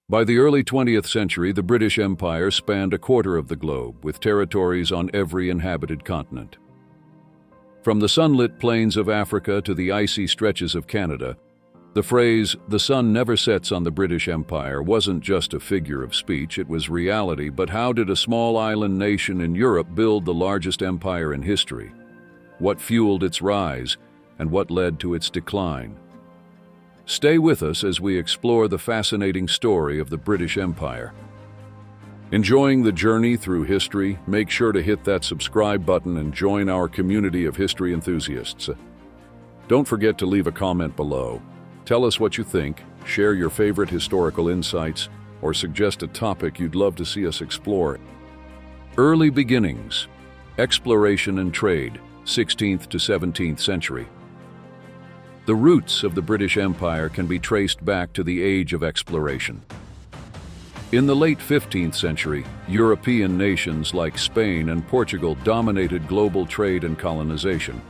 By the early 20th century, the British Empire spanned a quarter of the globe, with territories on every inhabited continent. From the sunlit plains of Africa to the icy stretches of Canada, the phrase, "the sun never sets on the British Empire," wasn't just a figure of speech, it was reality. But how did a small island nation in Europe build the largest empire in history? What fueled its rise, and what led to its decline? Stay with us as we explore the fascinating story of the British Empire. Enjoying the journey through history? Make sure to hit that subscribe button and join our community of history enthusiasts. Don't forget to leave a comment below. Tell us what you think, share your favorite historical insights, or suggest a topic you'd love to see us explore. Early beginnings, exploration and trade, 16th to 17th century. The roots of the British Empire can be traced back to the age of exploration. In the late 15th century, European nations like Spain and Portugal dominated global trade and colonization.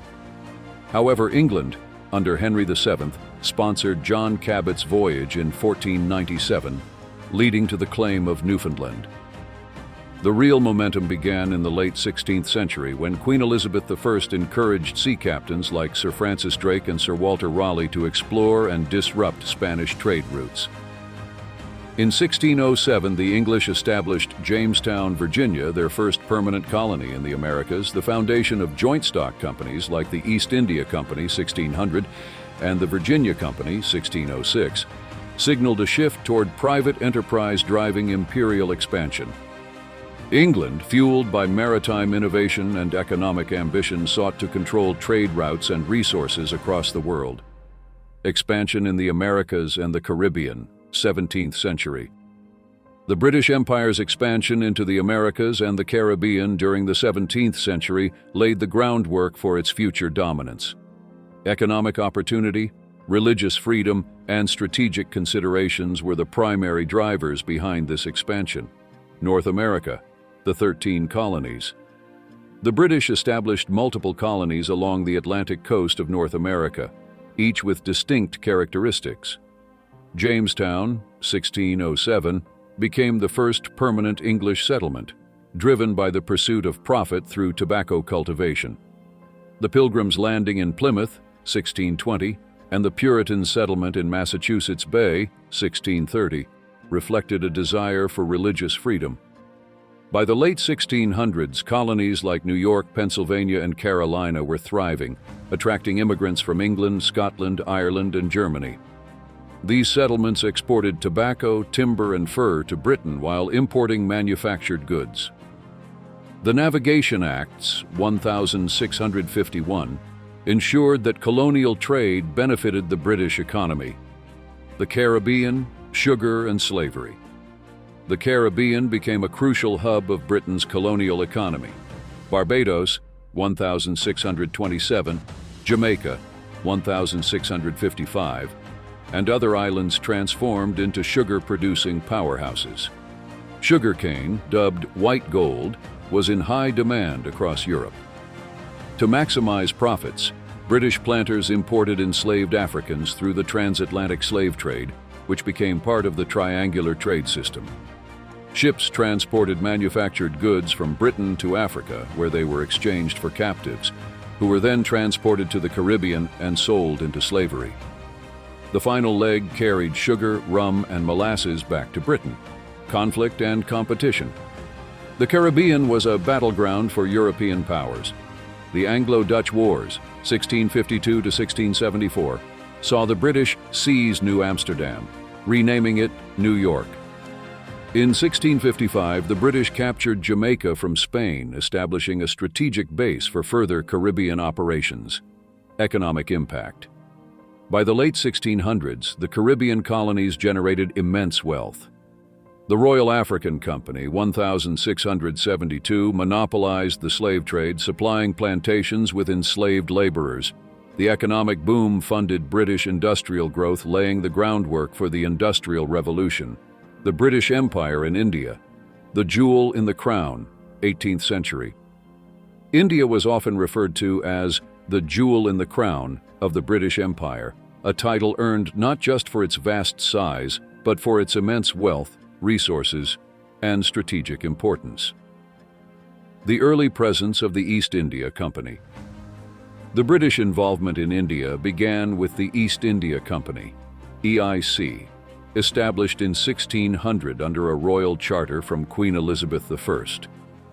However, England, under Henry VII, sponsored John Cabot's voyage in 1497, leading to the claim of Newfoundland. The real momentum began in the late 16th century when Queen Elizabeth I encouraged sea captains like Sir Francis Drake and Sir Walter Raleigh to explore and disrupt Spanish trade routes. In 1607, the English established Jamestown, Virginia, their first permanent colony in the Americas. The foundation of joint stock companies like the East India Company, 1600, and the Virginia Company, 1606, signaled a shift toward private enterprise driving imperial expansion. England, fueled by maritime innovation and economic ambition, sought to control trade routes and resources across the world. Expansion in the Americas and the Caribbean, 17th century. The British Empire's expansion into the Americas and the Caribbean during the 17th century laid the groundwork for its future dominance. Economic opportunity, religious freedom, and strategic considerations were the primary drivers behind this expansion. North America, the 13 colonies. The British established multiple colonies along the Atlantic coast of North America, each with distinct characteristics. Jamestown, 1607, became the first permanent English settlement, driven by the pursuit of profit through tobacco cultivation. The Pilgrims' landing in Plymouth, 1620, and the Puritan settlement in Massachusetts Bay, 1630, reflected a desire for religious freedom. By the late 1600s, colonies like New York, Pennsylvania, and Carolina were thriving, attracting immigrants from England, Scotland, Ireland, and Germany. These settlements exported tobacco, timber, and fur to Britain while importing manufactured goods. The Navigation Acts, 1651, ensured that colonial trade benefited the British economy. The Caribbean, sugar, and slavery. The Caribbean became a crucial hub of Britain's colonial economy. Barbados, 1627, Jamaica, 1655, and other islands transformed into sugar-producing powerhouses. Sugarcane, dubbed white gold, was in high demand across Europe. To maximize profits, British planters imported enslaved Africans through the transatlantic slave trade, which became part of the triangular trade system. Ships transported manufactured goods from Britain to Africa, where they were exchanged for captives, who were then transported to the Caribbean and sold into slavery. The final leg carried sugar, rum, and molasses back to Britain. Conflict and competition. The Caribbean was a battleground for European powers. The Anglo-Dutch Wars, 1652 to 1674, saw the British seize New Amsterdam, renaming it New York. In 1655, the British captured Jamaica from Spain, establishing a strategic base for further Caribbean operations. Economic impact. By the late 1600s, the Caribbean colonies generated immense wealth. The Royal African Company, 1672, monopolized the slave trade, supplying plantations with enslaved laborers. The economic boom funded British industrial growth, laying the groundwork for the Industrial Revolution. The British Empire in India, the jewel in the crown, 18th century. India was often referred to as the jewel in the crown of the British Empire, a title earned not just for its vast size, but for its immense wealth, resources, and strategic importance. The early presence of the East India Company. The British involvement in India began with the East India Company, EIC, established in 1600 under a royal charter from Queen Elizabeth I.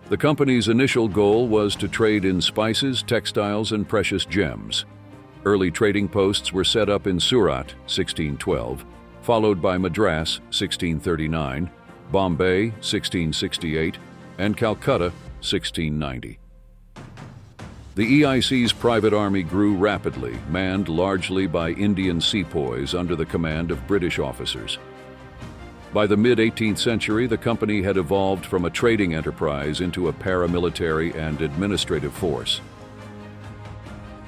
The company's initial goal was to trade in spices, textiles, and precious gems. Early trading posts were set up in Surat, 1612, followed by Madras, 1639, Bombay, 1668, and Calcutta, 1690. The EIC's private army grew rapidly, manned largely by Indian sepoys under the command of British officers. By the mid-18th century, the company had evolved from a trading enterprise into a paramilitary and administrative force.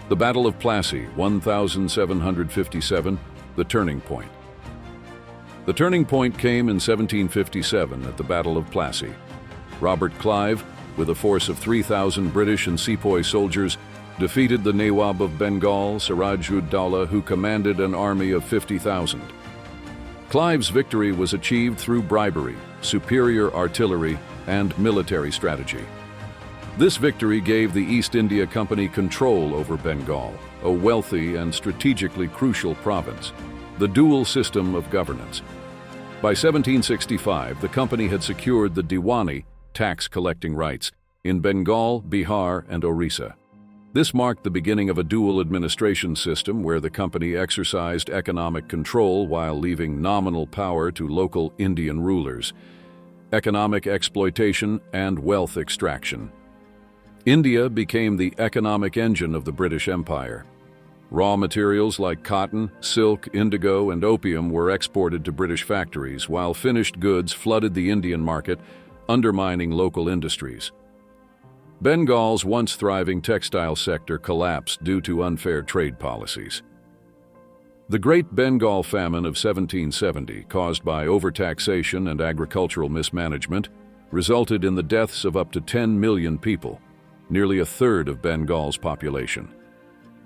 The Battle of Plassey, 1757, the turning point. The turning point came in 1757 at the Battle of Plassey. Robert Clive, with a force of 3,000 British and sepoy soldiers, defeated the Nawab of Bengal, Siraj-ud-Dawla, who commanded an army of 50,000. Clive's victory was achieved through bribery, superior artillery, and military strategy. This victory gave the East India Company control over Bengal, a wealthy and strategically crucial province, the dual system of governance. By 1765, the company had secured the Diwani, tax-collecting rights, in Bengal, Bihar, and Orissa. This marked the beginning of a dual administration system where the company exercised economic control while leaving nominal power to local Indian rulers. Economic exploitation and wealth extraction. India became the economic engine of the British Empire. Raw materials like cotton, silk, indigo, and opium were exported to British factories, while finished goods flooded the Indian market, undermining local industries. Bengal's once thriving textile sector collapsed due to unfair trade policies. The Great Bengal Famine of 1770, caused by overtaxation and agricultural mismanagement, resulted in the deaths of up to 10 million people, nearly a third of Bengal's population.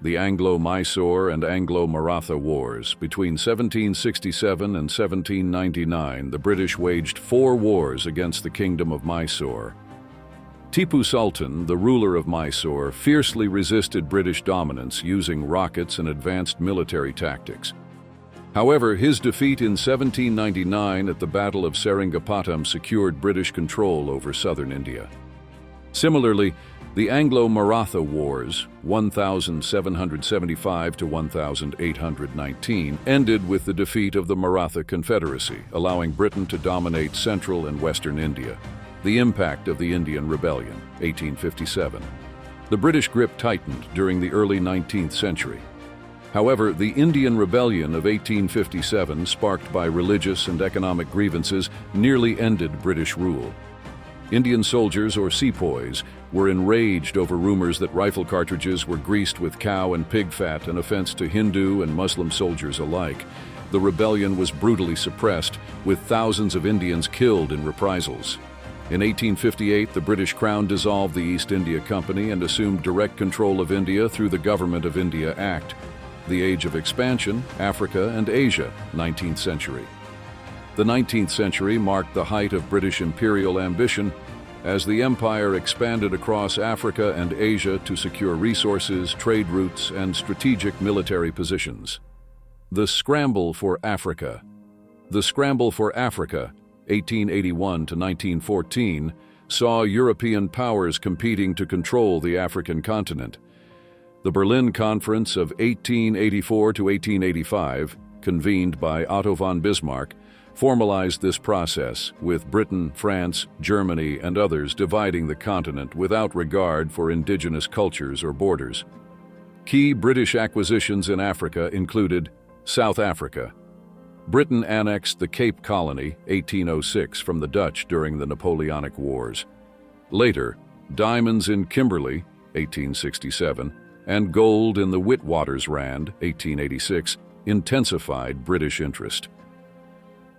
The Anglo-Mysore and Anglo-Maratha Wars. Between 1767 and 1799, the British waged 4 wars against the Kingdom of Mysore. Tipu Sultan, the ruler of Mysore, fiercely resisted British dominance using rockets and advanced military tactics. However, his defeat in 1799 at the Battle of Seringapatam secured British control over southern India. Similarly, the Anglo-Maratha Wars, 1775 to 1819, ended with the defeat of the Maratha Confederacy, allowing Britain to dominate central and western India. The impact of the Indian Rebellion, 1857. The British grip tightened during the early 19th century. However, the Indian Rebellion of 1857, sparked by religious and economic grievances, nearly ended British rule. Indian soldiers, or sepoys, were enraged over rumors that rifle cartridges were greased with cow and pig fat, an offense to Hindu and Muslim soldiers alike. The rebellion was brutally suppressed, with thousands of Indians killed in reprisals. In 1858, the British Crown dissolved the East India Company and assumed direct control of India through the Government of India Act. The Age of Expansion, Africa and Asia, 19th century. The 19th century marked the height of British imperial ambition as the empire expanded across Africa and Asia to secure resources, trade routes, and strategic military positions. The Scramble for Africa. The Scramble for Africa, 1881 to 1914, saw European powers competing to control the African continent. The Berlin Conference of 1884 to 1885, convened by Otto von Bismarck, formalized this process, with Britain, France, Germany, and others dividing the continent without regard for indigenous cultures or borders. Key British acquisitions in Africa included South Africa. Britain annexed the Cape Colony, 1806, from the Dutch during the Napoleonic Wars. Later, diamonds in Kimberley, 1867, and gold in the Witwatersrand, 1886, intensified British interest.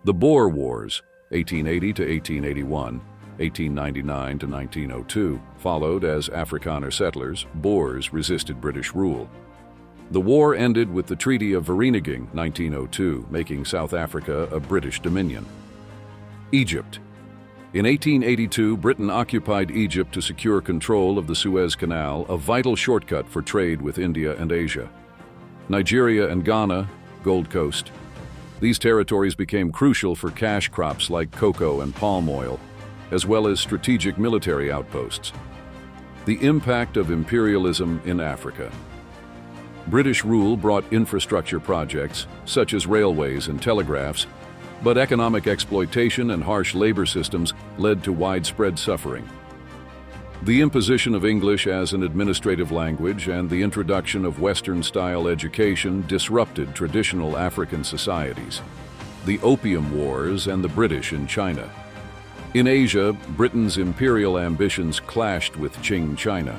The Boer Wars, 1880 to 1881, 1899 to 1902, followed as Afrikaner settlers, Boers resisted British rule. The war ended with the Treaty of Vereeniging, 1902, making South Africa a British dominion. Egypt. In 1882, Britain occupied Egypt to secure control of the Suez Canal, a vital shortcut for trade with India and Asia. Nigeria and Ghana, Gold Coast. These territories became crucial for cash crops like cocoa and palm oil, as well as strategic military outposts. The impact of imperialism in Africa. British rule brought infrastructure projects, such as railways and telegraphs, but economic exploitation and harsh labor systems led to widespread suffering. The imposition of English as an administrative language and the introduction of Western-style education disrupted traditional African societies. The Opium Wars and the British in China. In Asia, Britain's imperial ambitions clashed with Qing China.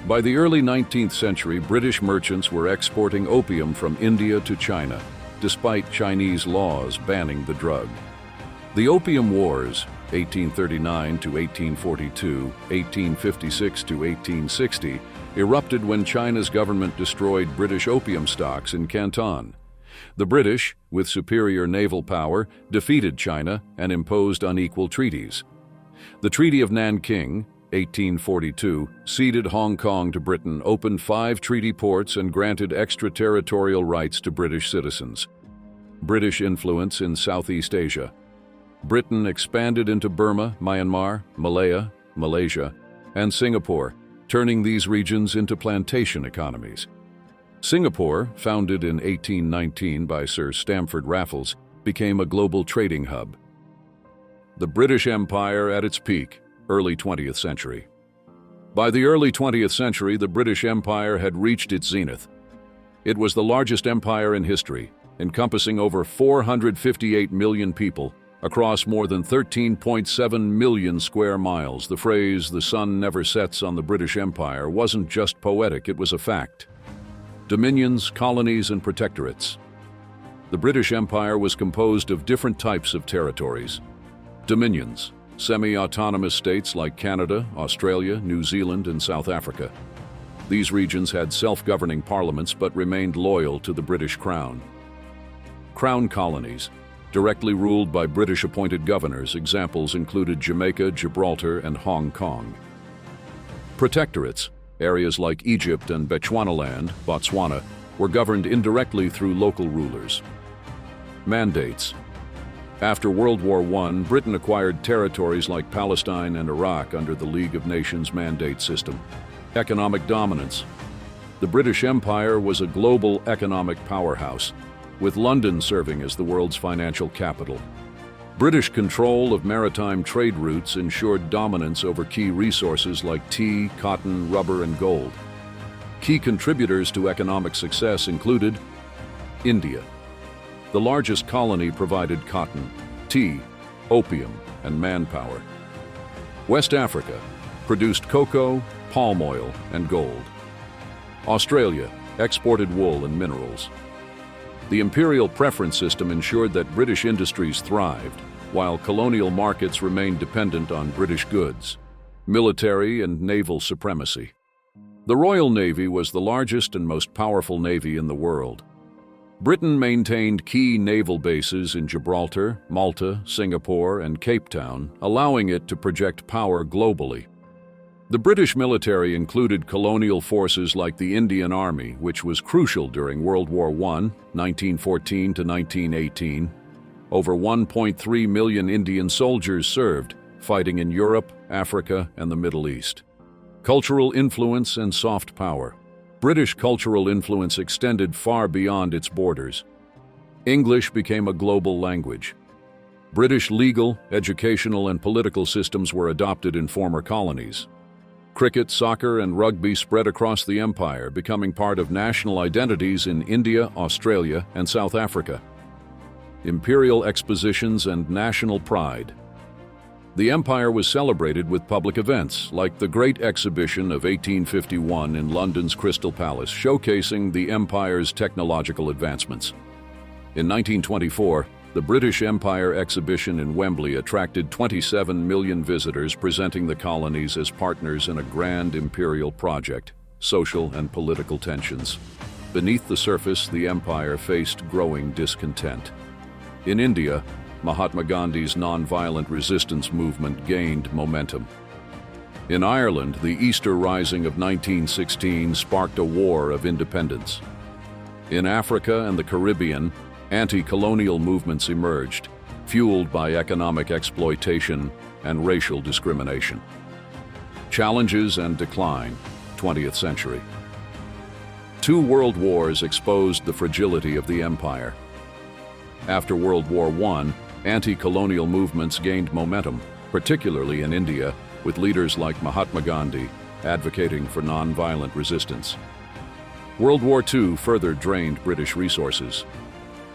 By the early 19th century, British merchants were exporting opium from India to China, despite Chinese laws banning the drug. The Opium Wars, 1839 to 1842, 1856 to 1860, erupted when China's government destroyed British opium stocks in Canton. The British, with superior naval power, defeated China and imposed unequal treaties. The Treaty of Nanking, 1842, ceded Hong Kong to Britain, opened 5 treaty ports, and granted extraterritorial rights to British citizens. British influence in Southeast Asia. Britain expanded into Burma, Myanmar, Malaya, Malaysia, and Singapore, turning these regions into plantation economies. Singapore, founded in 1819 by Sir Stamford Raffles, became a global trading hub. The British Empire at its peak, early 20th century. By the early 20th century, the British Empire had reached its zenith. It was the largest empire in history, encompassing over 458 million people across more than 13.7 million square miles. The phrase, "the sun never sets on the British Empire," wasn't just poetic, it was a fact. Dominions, colonies, and protectorates. The British Empire was composed of different types of territories. Dominions, semi-autonomous states like Canada, Australia, New Zealand, and South Africa. These regions had self-governing parliaments but remained loyal to the British Crown. Crown colonies, directly ruled by British-appointed governors. Examples included Jamaica, Gibraltar, and Hong Kong. Protectorates, areas like Egypt and Bechuanaland, Botswana, were governed indirectly through local rulers. Mandates. After World War I, Britain acquired territories like Palestine and Iraq under the League of Nations mandate system. Economic dominance. The British Empire was a global economic powerhouse, with London serving as the world's financial capital. British control of maritime trade routes ensured dominance over key resources like tea, cotton, rubber, and gold. Key contributors to economic success included India. The largest colony provided cotton, tea, opium, and manpower. West Africa produced cocoa, palm oil, and gold. Australia exported wool and minerals. The imperial preference system ensured that British industries thrived, while colonial markets remained dependent on British goods. Military and naval supremacy. The Royal Navy was the largest and most powerful navy in the world. Britain maintained key naval bases in Gibraltar, Malta, Singapore, and Cape Town, allowing it to project power globally. The British military included colonial forces like the Indian Army, which was crucial during World War I, 1914 to 1918. Over 1.3 million Indian soldiers served, fighting in Europe, Africa, and the Middle East. Cultural influence and soft power. British cultural influence extended far beyond its borders. English became a global language. British legal, educational, and political systems were adopted in former colonies. Cricket, soccer, and rugby spread across the empire, becoming part of national identities in India, Australia, and South Africa. Imperial expositions and national pride. The empire was celebrated with public events, like the Great Exhibition of 1851 in London's Crystal Palace, showcasing the empire's technological advancements. In 1924, the British Empire Exhibition in Wembley attracted 27 million visitors, presenting the colonies as partners in a grand imperial project. Social and political tensions. Beneath the surface, the empire faced growing discontent. In India, Mahatma Gandhi's non-violent resistance movement gained momentum. In Ireland, the Easter Rising of 1916 sparked a war of independence. In Africa and the Caribbean, anti-colonial movements emerged, fueled by economic exploitation and racial discrimination. Challenges and decline, 20th century. Two world wars exposed the fragility of the empire. After World War I, anti-colonial movements gained momentum, particularly in India, with leaders like Mahatma Gandhi advocating for non-violent resistance. World War II further drained British resources.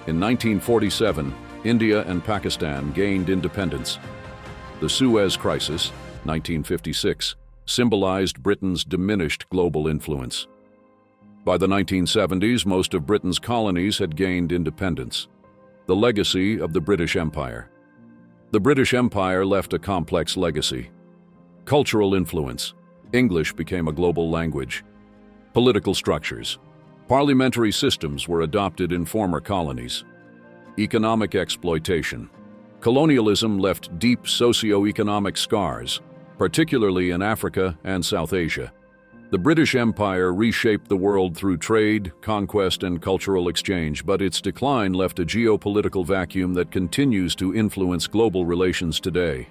In 1947, India and Pakistan gained independence. The Suez Crisis, 1956, symbolized Britain's diminished global influence. By the 1970s, most of Britain's colonies had gained independence. The legacy of the British Empire. The British Empire left a complex legacy. Cultural influence. English became a global language. Political structures. Parliamentary systems were adopted in former colonies. Economic exploitation. Colonialism left deep socio-economic scars, particularly in Africa and South Asia. The British Empire reshaped the world through trade, conquest, and cultural exchange, but its decline left a geopolitical vacuum that continues to influence global relations today.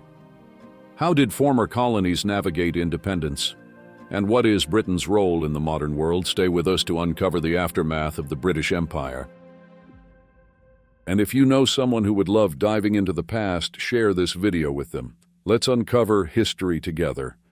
How did former colonies navigate independence? And what is Britain's role in the modern world? Stay with us to uncover the aftermath of the British Empire. And if you know someone who would love diving into the past, share this video with them. Let's uncover history together.